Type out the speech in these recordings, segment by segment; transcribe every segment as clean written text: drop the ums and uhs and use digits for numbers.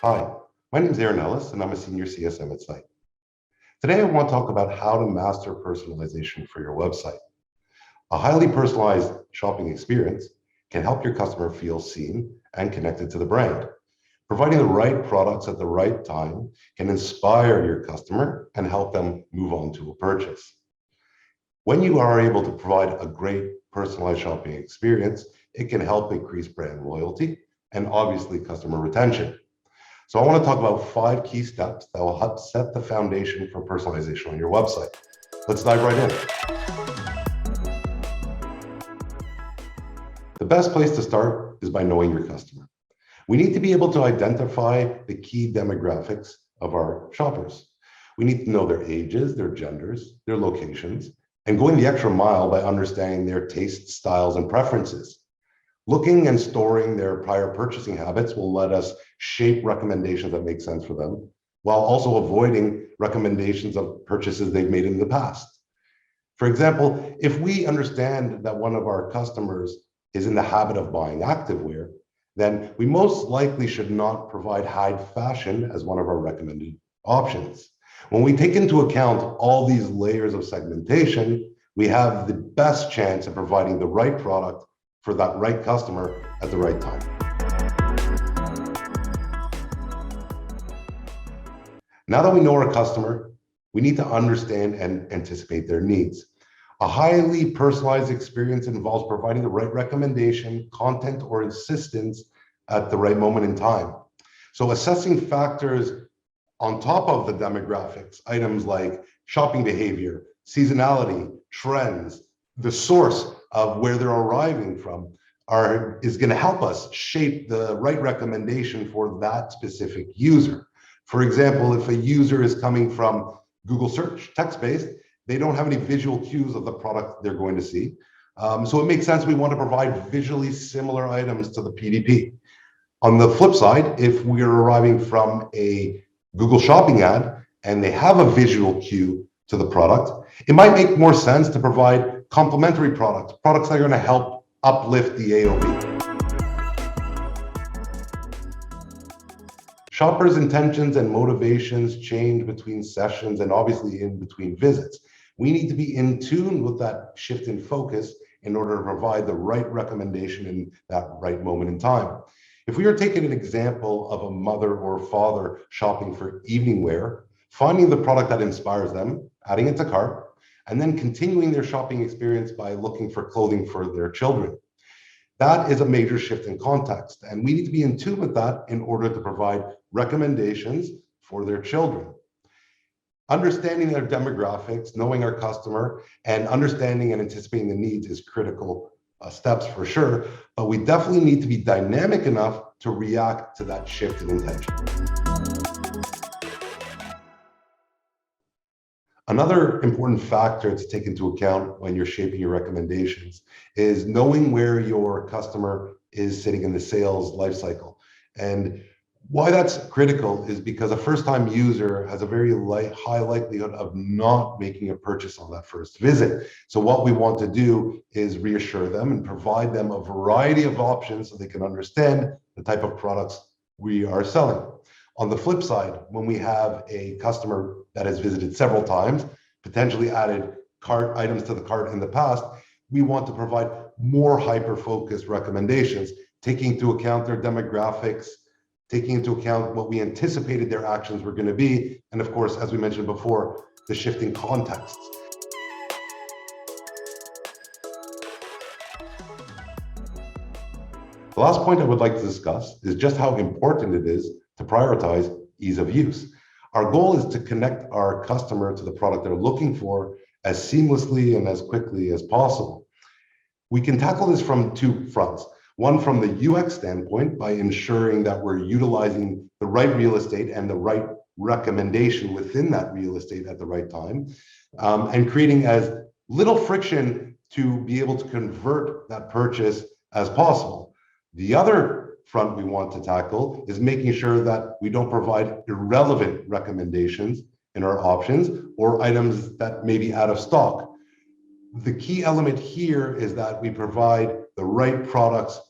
Hi, my name is Aaron Ellis, and I'm a senior CSM at Syte. Today, I want to talk about how to master personalization for your website. A highly personalized shopping experience can help your customer feel seen and connected to the brand. Providing the right products at the right time can inspire your customer and help them move on to a purchase. When you are able to provide a great personalized shopping experience, it can help increase brand loyalty and obviously customer retention. So I want to talk about 5 key steps that will help set the foundation for personalization on your website. Let's dive right in. The best place to start is by knowing your customer. We need to be able to identify the key demographics of our shoppers. We need to know their ages, their genders, their locations, and going the extra mile by understanding their tastes, styles, and preferences. Looking and storing their prior purchasing habits will let us shape recommendations that make sense for them, while also avoiding recommendations of purchases they've made in the past. For example, if we understand that one of our customers is in the habit of buying activewear, then we most likely should not provide high fashion as one of our recommended options. When we take into account all these layers of segmentation, we have the best chance of providing the right product for that right customer at the right time. Now that we know our customer, we need to understand and anticipate their needs. A highly personalized experience involves providing the right recommendation, content, or assistance at the right moment in time. So assessing factors on top of the demographics, items like shopping behavior, seasonality, trends, the source of where they're arriving from is going to help us shape the right recommendation for that specific user. For example, if a user is coming from Google search, text-based, they don't have any visual cues of the product they're going to see. So it makes sense we want to provide visually similar items to the PDP. On the flip side, if we're arriving from a Google shopping ad and they have a visual cue to the product, it might make more sense to provide complementary products that are going to help uplift the AOV. Shoppers' intentions and motivations change between sessions and obviously in between visits. We need to be in tune with that shift in focus in order to provide the right recommendation in that right moment in time. If we are taking an example of a mother or father shopping for evening wear, finding the product that inspires them, adding it to cart, and then continuing their shopping experience by looking for clothing for their children. That is a major shift in context, and we need to be in tune with that in order to provide recommendations for their children. Understanding their demographics, knowing our customer, and understanding and anticipating the needs is critical steps for sure, but we definitely need to be dynamic enough to react to that shift in intention. Another important factor to take into account when you're shaping your recommendations is knowing where your customer is sitting in the sales lifecycle. And why that's critical is because a first-time user has a very high likelihood of not making a purchase on that first visit. So what we want to do is reassure them and provide them a variety of options so they can understand the type of products we are selling. On the flip side, when we have a customer that has visited several times, potentially added cart items to the cart in the past, we want to provide more hyper-focused recommendations, taking into account their demographics, taking into account what we anticipated their actions were going to be, and of course, as we mentioned before, the shifting contexts. The last point I would like to discuss is just how important it is to prioritize ease of use. Our goal is to connect our customer to the product they're looking for as seamlessly and as quickly as possible. We can tackle this from 2 fronts. One, from the UX standpoint, by ensuring that we're utilizing the right real estate and the right recommendation within that real estate at the right time, and creating as little friction to be able to convert that purchase as possible. The other front we want to tackle is making sure that we don't provide irrelevant recommendations in our options or items that may be out of stock. The key element here is that we provide the right products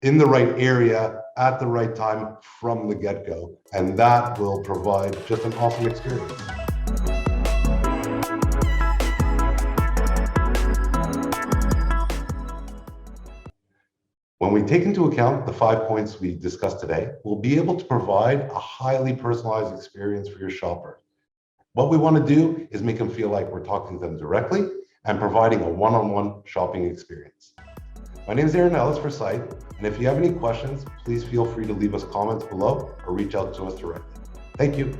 in the right area at the right time from the get-go. And that will provide just an awesome experience. When we take into account the 5 points we discussed today, we'll be able to provide a highly personalized experience for your shopper. What we want to do is make them feel like we're talking to them directly and providing a one-on-one shopping experience. My name is Aaron Ellis for Syte, and if you have any questions, please feel free to leave us comments below or reach out to us directly. Thank you.